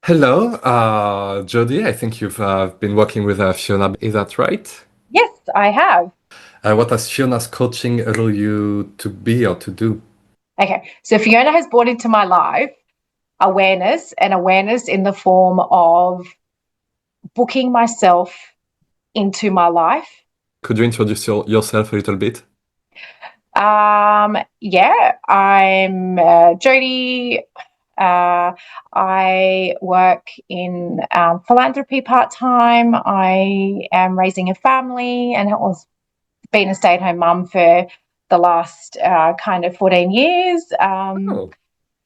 Hello, Jodie. I think you've been working with Fiona. Is that right? Yes, I have. What does Fiona's coaching allow you to be or to do? Okay. So Fiona has brought into my life awareness and awareness in the form of booking myself into my life. Could you introduce yourself a little bit? Yeah, I'm Jodie. I work in philanthropy part time. I am raising a family and was been a stay at home mum for the last kind of 14 years. Oh,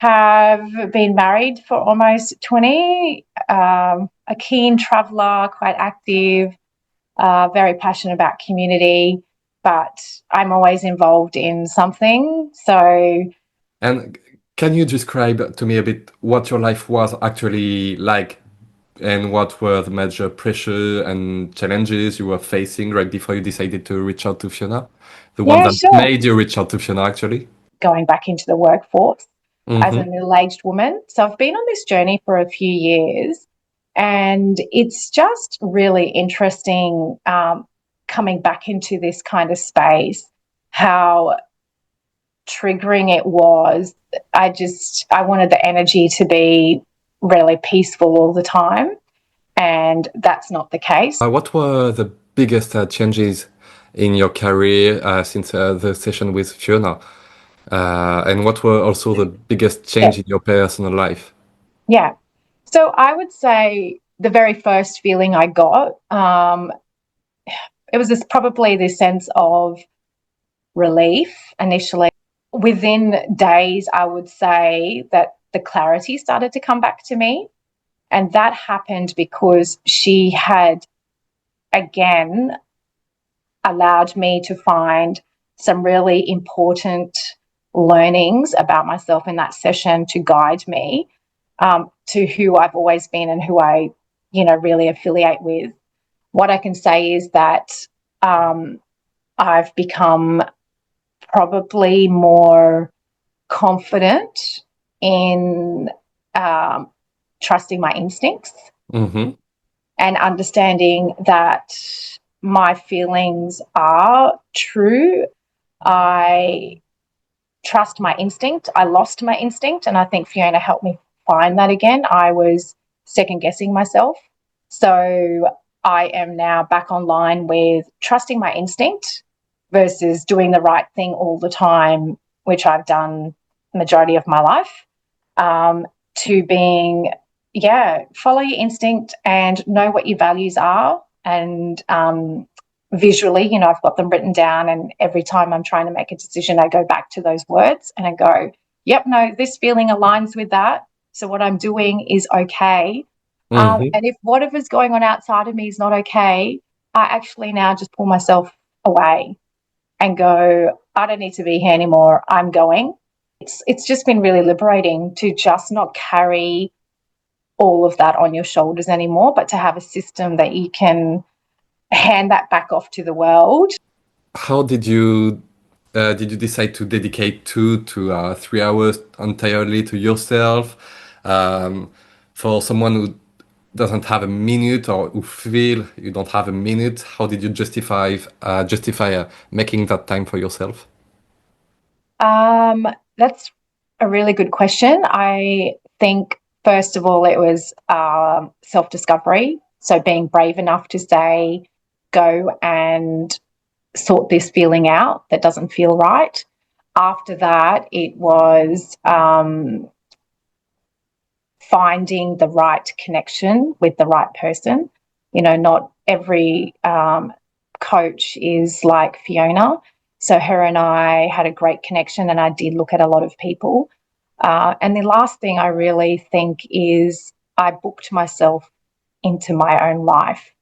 Have been married for almost 20, a keen traveller, quite active, very passionate about community, but I'm always involved in something. So, and can you describe to me a bit what your life was actually like and what were the major pressure and challenges you were facing right before you decided to reach out to Fiona? The one yeah, that sure. made you reach out to Fiona, actually? Going back into the workforce as a Mm-hmm. middle aged woman. So, I've been on this journey for a few years, and it's just really interesting coming back into this kind of space, how triggering it was. I wanted the energy to be really peaceful all the time, and that's not the case. What were the biggest changes in your career since the session with Fiona? And what were also the biggest Yeah, change in your personal life? yeah. So I would say the very first feeling I got, it was probably this sense of relief initially. Within days, I would say that the clarity started to come back to me. And that happened because she had again allowed me to find some really important learnings about myself in that session to guide me to who I've always been and who I, really affiliate with. What I can say is that um, I've become probably more confident in um, trusting my instincts Mm-hmm. and understanding that my feelings are true. I trust my instinct. I lost my instinct, and I think Fiona helped me find that again. I was second guessing myself. So I am now back online with trusting my instinct versus doing the right thing all the time, which I've done the majority of my life, to being, yeah, follow your instinct and know what your values are. And visually, I've got them written down. And every time I'm trying to make a decision, I go back to those words and I go, yep, no, this feeling aligns with that. So what I'm doing is okay. Mm-hmm. And if whatever's going on outside of me is not okay, I actually now just pull myself away and go, I don't need to be here anymore. I'm going. It's just been really liberating to just not carry all of that on your shoulders anymore, but to have a system that you can hand that back off to the world. How did you decide to dedicate 2 to 3 hours entirely to yourself? Um, for someone who doesn't have a minute or who feel you don't have a minute, how did you justify making that time for yourself? Um, that's a really good question. I think, first of all, it was self discovery. So being brave enough to say, go and sort this feeling out that doesn't feel right. After that, it was finding the right connection with the right person. Not every coach is like Fiona. So her and I had a great connection, and I did look at a lot of people. And the last thing I really think is I booked myself into my own life.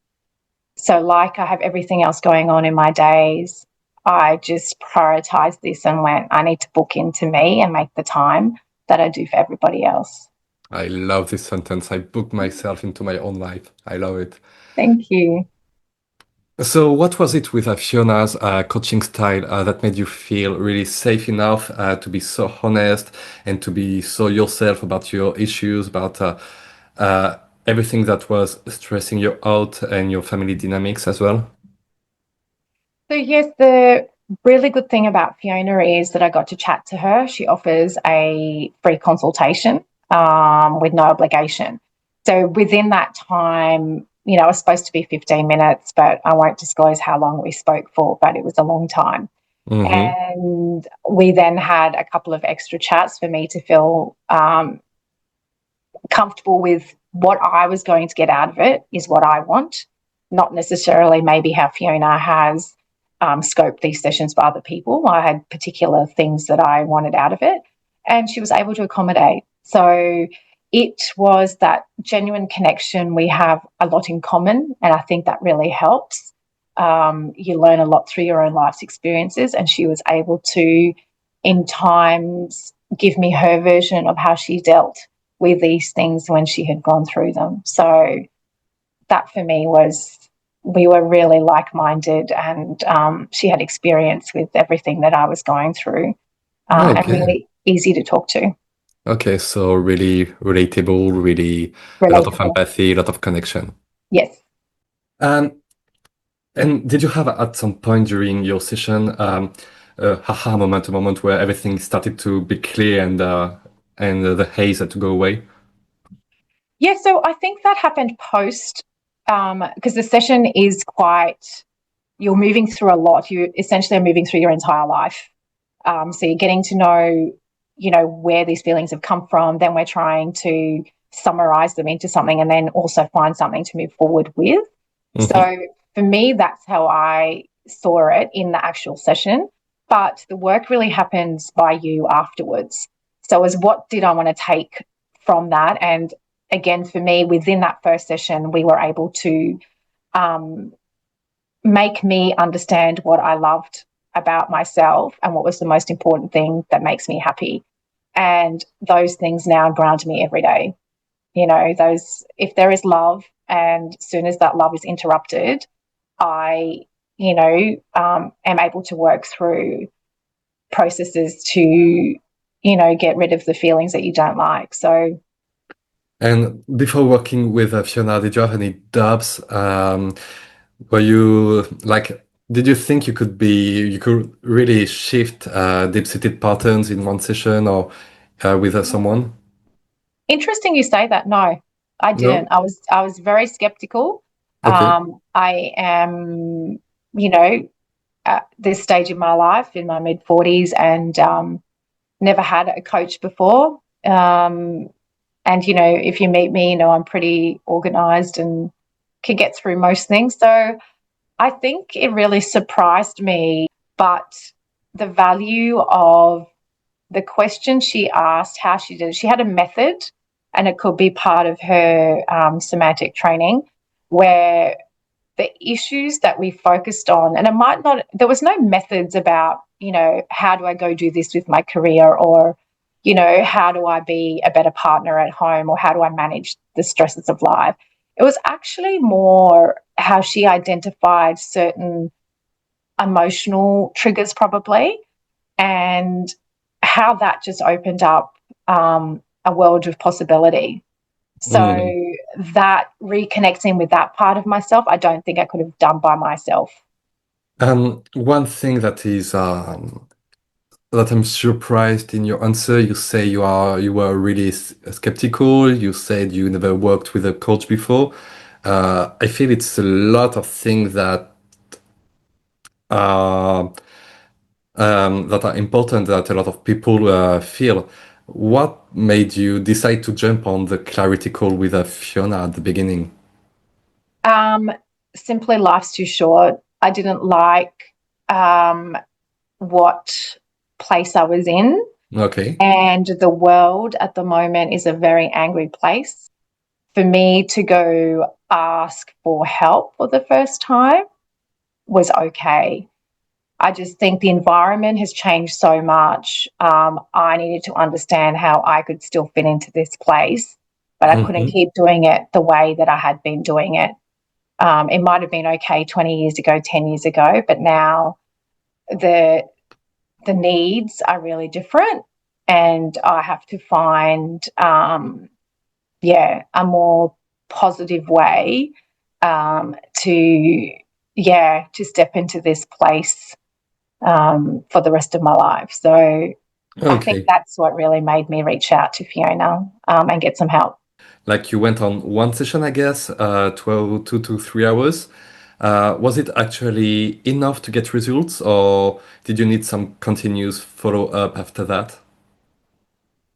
So, like I have everything else going on in my days, I just prioritized this and went, I need to book into me and make the time that I do for everybody else. I love this sentence. I book myself into my own life. I love it. Thank you. So, what was it with Fiona's coaching style that made you feel really safe enough to be so honest and to be so yourself about your issues, about uh, everything that was stressing you out and your family dynamics as well? So, yes, the really good thing about Fiona is that I got to chat to her. She offers a free consultation with no obligation. So, within that time, it was supposed to be 15 minutes, but I won't disclose how long we spoke for, but it was a long time. Mm-hmm. And we then had a couple of extra chats for me to feel comfortable with what I was going to get out of it is what I want, not necessarily maybe how Fiona has scoped these sessions for other people. I had particular things that I wanted out of it, and she was able to accommodate. So it was that genuine connection. We have a lot in common, and I think that really helps. You learn a lot through your own life's experiences, and she was able to, in times, give me her version of how she dealt with these things when she had gone through them. So that for me was, we were really like-minded, and she had experience with everything that I was going through, and Okay. really easy to talk to, Okay, so really relatable, really a lot of relatable. empathy, a lot of connection. Yes. Um, and did you have at some point during your session a haha moment, a moment where everything started to be clear and the haze had to go away? Yeah, so I think that happened post, because the session is quite, you're moving through a lot. You essentially are moving through your entire life. So you're getting to know, where these feelings have come from. Then we're trying to summarize them into something, and then also find something to move forward with. Mm-hmm. So for me, that's how I saw it in the actual session. But the work really happens by you afterwards. So, as what did I want to take from that? And again, for me, within that first session, we were able to um, make me understand what I loved about myself and what was the most important thing that makes me happy. And those things now ground me every day. Those, if there is love, and as soon as that love is interrupted, I, am able to work through processes to, get rid of the feelings that you don't like. So, And before working with Fiona, did you have any doubts? Were you like, did you think you could really shift deep-seated patterns in one session or with someone? interesting you say that. No, I didn't. No? I was very skeptical. Okay. I am, you know, at this stage in my life, in my mid 40s, and never had a coach before. And if you meet me, I'm pretty organized and can get through most things. So I think it really surprised me, but the value of the question she asked, how she did it, she had a method, and it could be part of her semantic training, where the issues that we focused on, and it might not, there was no methods about, how do I go do this with my career, or, how do I be a better partner at home, or how do I manage the stresses of life. It was actually more how she identified certain emotional triggers, probably, and how that just opened up a world of possibility. So Mm. that reconnecting with that part of myself, I don't think I could have done by myself. One thing that I'm surprised in your answer, you say you were really skeptical. You said you never worked with a coach before. I feel it's a lot of things uh, that are important that a lot of people feel. What made you decide to jump on the clarity call with Fiona at the beginning? Um, Simply, life's too short. I didn't like what place I was in, Okay. and the world at the moment is a very angry place. For me to go ask for help for the first time was okay. I just think the environment has changed so much. I needed to understand how I could still fit into this place, but I couldn't Hmm. keep doing it the way that I had been doing it. It might have been okay 20 years ago, 10 years ago, but now the the needs are really different, and I have to find a more positive way to to step into this place for the rest of my life. So I think Okay. that's what really made me reach out to Fiona and get some help. Like you went on one session, I guess, 12, 2 to 3 hours. Was it actually enough to get results, or did you need some continuous follow-up after that?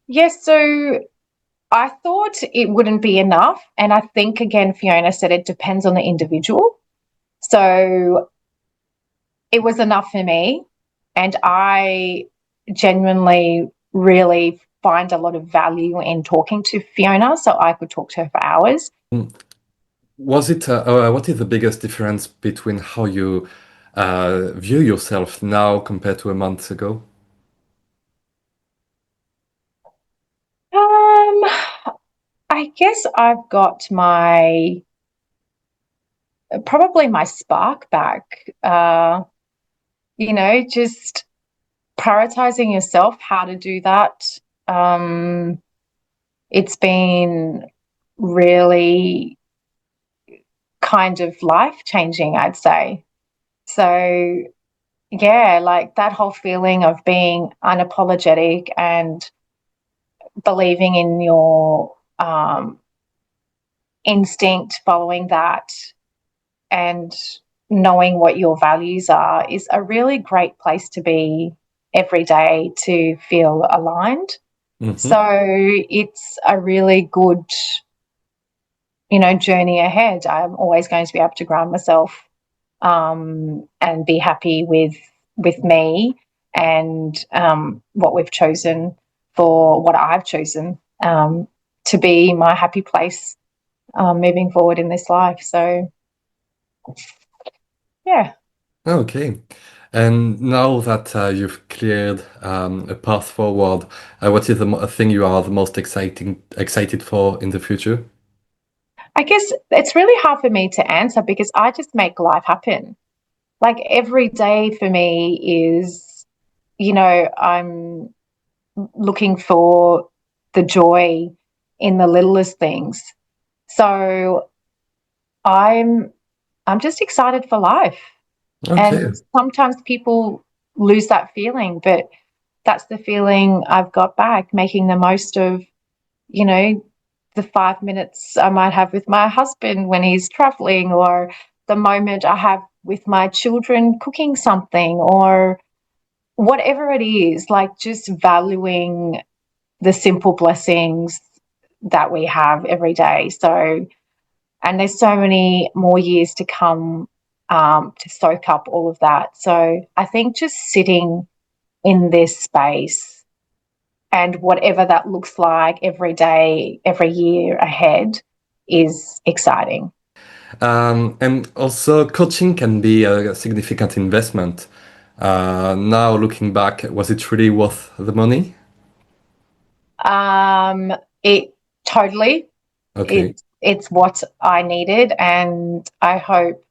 Yes, so I thought it wouldn't be enough. And I think, again, Fiona said it depends on the individual. So it was enough for me. And I genuinely really find a lot of value in talking to Fiona. So I could talk to her for hours. Mm. What is the biggest difference between how you view yourself now compared to a month ago? Um, I guess I've got my probably my spark back. Just prioritizing yourself, how to do that. Um, it's been really kind of life changing, I'd say. So, yeah, like that whole feeling of being unapologetic and believing in your instinct, following that, and knowing what your values are is a really great place to be every day to feel aligned. So Hmm. it's a really good, journey ahead. I'm always going to be able to ground myself and be happy with me and what we've chosen for what I've chosen to be my happy place moving forward in this life. So yeah. Okay. And now that you've cleared a path forward, what is the thing you are the most excited for in the future? I guess it's really hard for me to answer because I just make life happen. Like every day for me is, I'm looking for the joy in the littlest things. So I'm I'm just excited for life. And Okay. sometimes people lose that feeling, but that's the feeling I've got back, making the most of, you know, the 5 minutes I might have with my husband when he's traveling, or the moment I have with my children cooking something, or whatever it is, like just valuing the simple blessings that we have every day. So, and there's so many more years to come to soak up all of that. So I think just sitting in this space and whatever that looks like every day, every year ahead is exciting. And also, coaching can be a significant investment. Now, looking back, was it really worth the money? It totally, Okay. it's what I needed, and I hope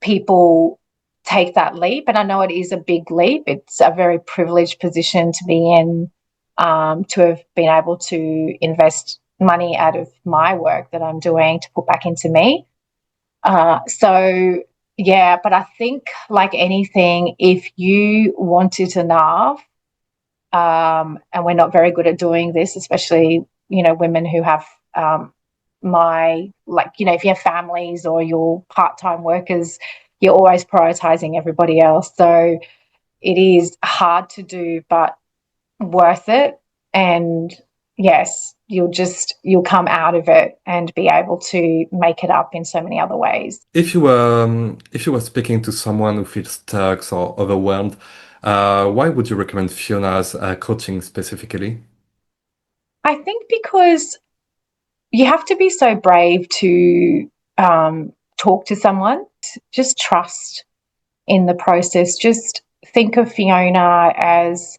people take that leap. And I know it is a big leap. It's a very privileged position to be in, to have been able to invest money out of my work that I'm doing to put back into me. So yeah, but I think like anything, if you want it enough, and we're not very good at doing this, especially women who have my like if you have families or you're part-time workers, you're always prioritizing everybody else. So it is hard to do, but worth it. And yes, you'll come out of it and be able to make it up in so many other ways. If you were speaking to someone who feels stuck or overwhelmed, why would you recommend Fiona's coaching specifically? I think because you have to be so brave to talk to someone. Just trust in the process. Just think of Fiona as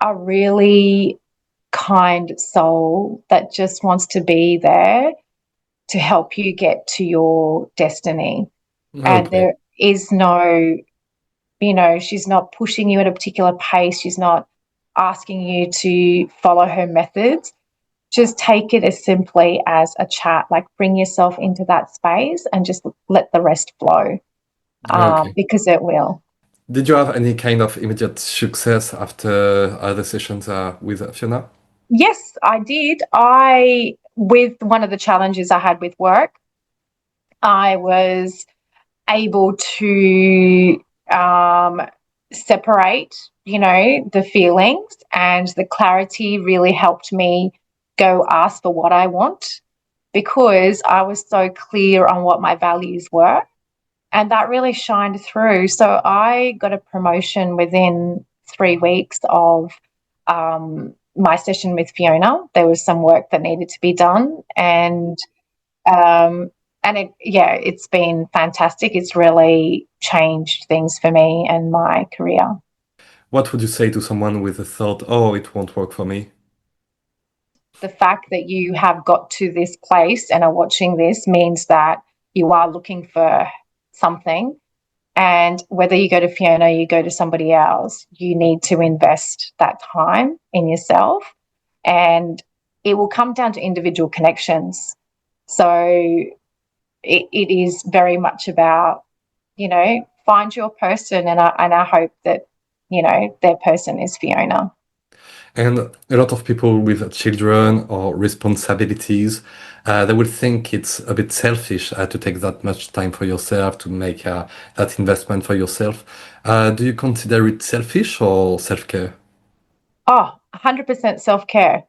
a really kind soul that just wants to be there to help you get to your destiny. And Okay. there is no, she's not pushing you at a particular pace. She's not asking you to follow her methods. just take it as simply as a chat, like bring yourself into that space and just let the rest flow, Okay. because it will. Did you have any kind of immediate success after the sessions with Fiona? Yes, I did. With one of the challenges I had with work, I was able to separate, the feelings, and the clarity really helped me go ask for what I want, because I was so clear on what my values were. And that really shined through. So I got a promotion within 3 weeks of my session with Fiona. There was some work that needed to be done, um, and it's been fantastic. It's really changed things for me and my career. What would you say to someone with the thought, oh, it won't work for me? The fact that you have got to this place and are watching this means that you are looking for something. And whether you go to Fiona, you go to somebody else, you need to invest that time in yourself. And it will come down to individual connections. So it is very much about, find your person. And I hope that, their person is Fiona. And a lot of people with children or responsibilities, they would think it's a bit selfish to take that much time for yourself, to make that investment for yourself. Do you consider it selfish or self-care? Oh, 100% self care.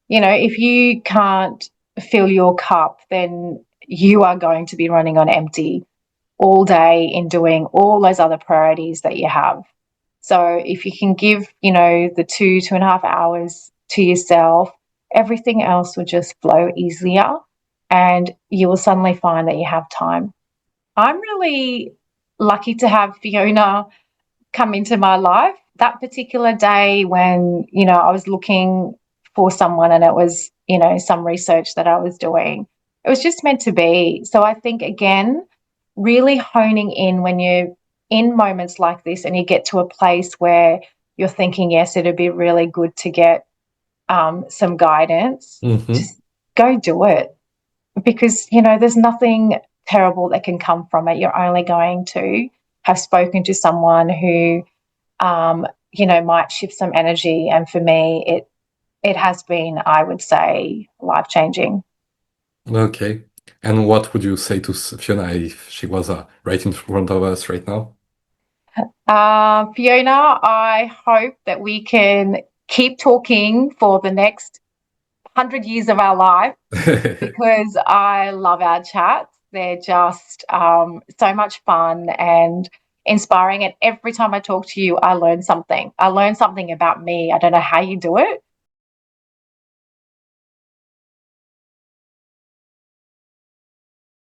If you can't fill your cup, then you are going to be running on empty all day in doing all those other priorities that you have. So if you can give, the 2.5 hours to yourself, everything else will just flow easier, and you will suddenly find that you have time. I'm really lucky to have Fiona come into my life. That particular day when, I was looking for someone, and it was, some research that I was doing, it was just meant to be. So I think, again, really honing in when you're in moments like this and you get to a place where you're thinking, yes, it'd be really good to get some guidance, Hmm. just go do it, because, there's nothing terrible that can come from it. You're only going to have spoken to someone who might shift some energy. And for me, it has been, I would say, life changing. Okay. And what would you say to Fiona if she was right in front of us right now? Fiona, I hope that we can keep talking for the next 100 years of our life, because I love our chats. They're just so much fun and inspiring. And every time I talk to you, I learn something. I learn something about me. I don't know how you do it,